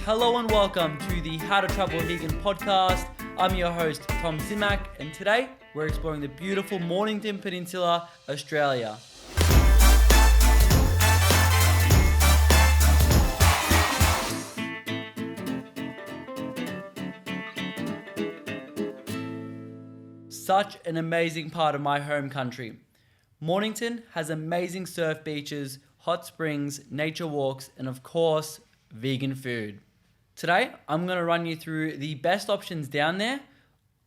Hello and welcome to the How to Travel Vegan podcast. I'm your host, Tom Zimak, and today we're exploring the beautiful Mornington Peninsula, Australia. Such an amazing part of my home country. Mornington has amazing surf beaches, hot springs, nature walks, and of course, vegan food. Today, I'm going to run you through the best options down there.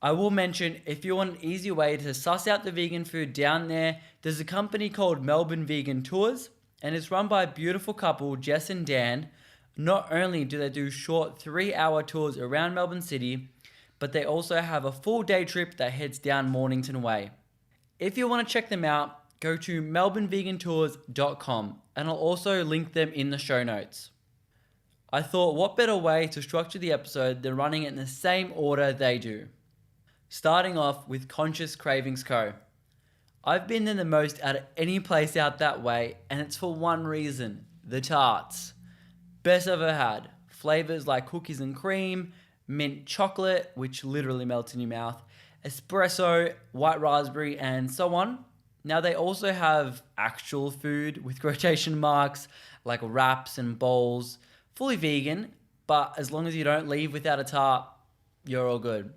I will mention, if you want an easy way to suss out the vegan food down there, there's a company called Melbourne Vegan Tours, and it's run by a beautiful couple, Jess and Dan. Not only do they do short 3-hour tours around Melbourne City, but they also have a full day trip that heads down Mornington Way. If you want to check them out, go to melbournevegantours.com, and I'll also link them in the show notes. I thought, what better way to structure the episode than running it in the same order they do. Starting off with Conscious Cravings Co. I've been in the most out of any place out that way, and it's for one reason, the tarts. Best I've ever had. Flavors like cookies and cream, mint chocolate, which literally melts in your mouth, espresso, white raspberry, and so on. Now they also have actual food with quotation marks, like wraps and bowls, fully vegan, but as long as you don't leave without a tart, you're all good.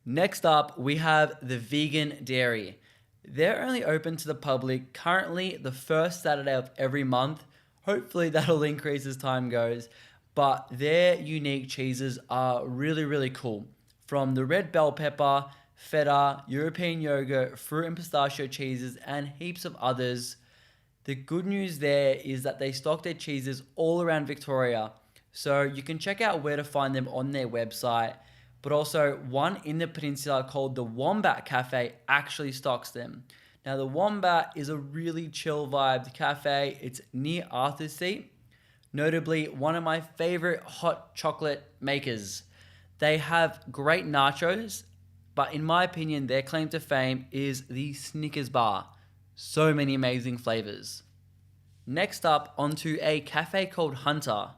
Next up, we have the Vegan Dairy. They're only open to the public currently the first Saturday of every month. Hopefully that'll increase as time goes. But their unique cheeses are really, really cool. From the red bell pepper, feta, European yogurt, fruit and pistachio cheeses, and heaps of others. The good news there is that they stock their cheeses all around Victoria. So you can check out where to find them on their website. But also one in the Peninsula called the Wombat Cafe actually stocks them. Now the Wombat is a really chill vibe cafe. It's near Arthur's Seat. Notably, one of my favorite hot chocolate makers. They have great nachos, but in my opinion, their claim to fame is the Snickers bar. So many amazing flavors. Next up, onto a cafe called Hunter.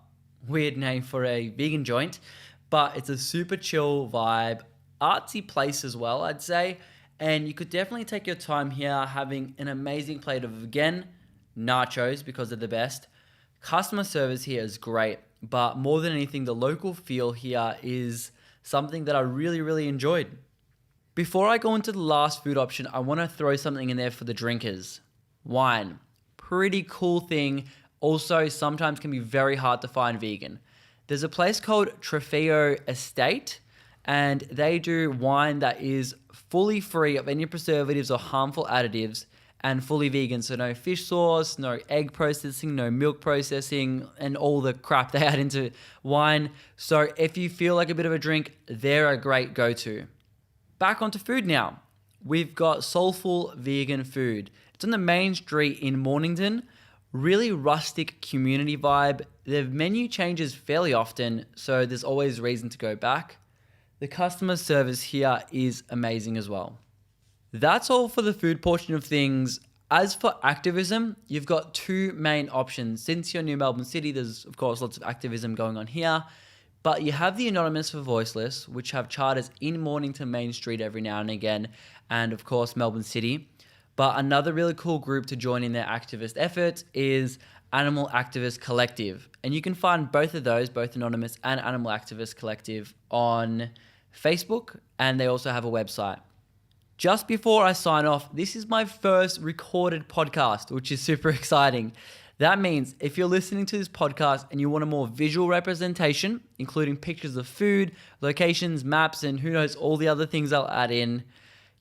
Weird name for a vegan joint, but it's a super chill vibe, artsy place as well, I'd say. And you could definitely take your time here having an amazing plate of, again, nachos because they're the best. Customer service here is great, but more than anything, the local feel here is something that I really, really enjoyed. Before I go into the last food option, I want to throw something in there for the drinkers. Wine. Pretty cool thing. Also, sometimes can be very hard to find vegan. There's a place called Trofeo Estate, and they do wine that is fully free of any preservatives or harmful additives, and fully vegan, so no fish sauce, no egg processing, no milk processing, and all the crap they add into wine. So if you feel like a bit of a drink, they're a great go-to. Back onto food now. We've got Soulful Vegan Food. It's on the main street in Mornington. Really rustic community vibe. The menu changes fairly often, so there's always reason to go back. The customer service here is amazing as well. That's all for the food portion of things. As for activism, you've got two main options. Since you're near Melbourne City, there's of course lots of activism going on here. But you have the Anonymous for Voiceless, which have charters in Mornington Main Street every now and again, and of course Melbourne City. But another really cool group to join in their activist efforts is Animal Activist Collective. And you can find both of those, both Anonymous and Animal Activist Collective, on Facebook, and they also have a website. Just before I sign off, this is my first recorded podcast, which is super exciting. That means if you're listening to this podcast and you want a more visual representation, including pictures of food, locations, maps, and who knows, all the other things I'll add in,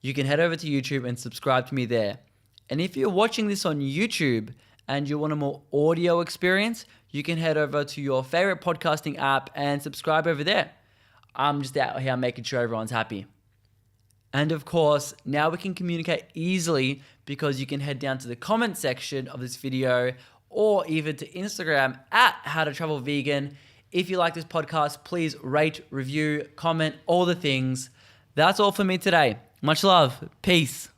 you can head over to YouTube and subscribe to me there. And if you're watching this on YouTube and you want a more audio experience, you can head over to your favorite podcasting app and subscribe over there. I'm just out here making sure everyone's happy. And of course, now we can communicate easily because you can head down to the comment section of this video or even to Instagram at How to Travel Vegan. If you like this podcast, please rate, review, comment, all the things. That's all for me today. Much love. Peace.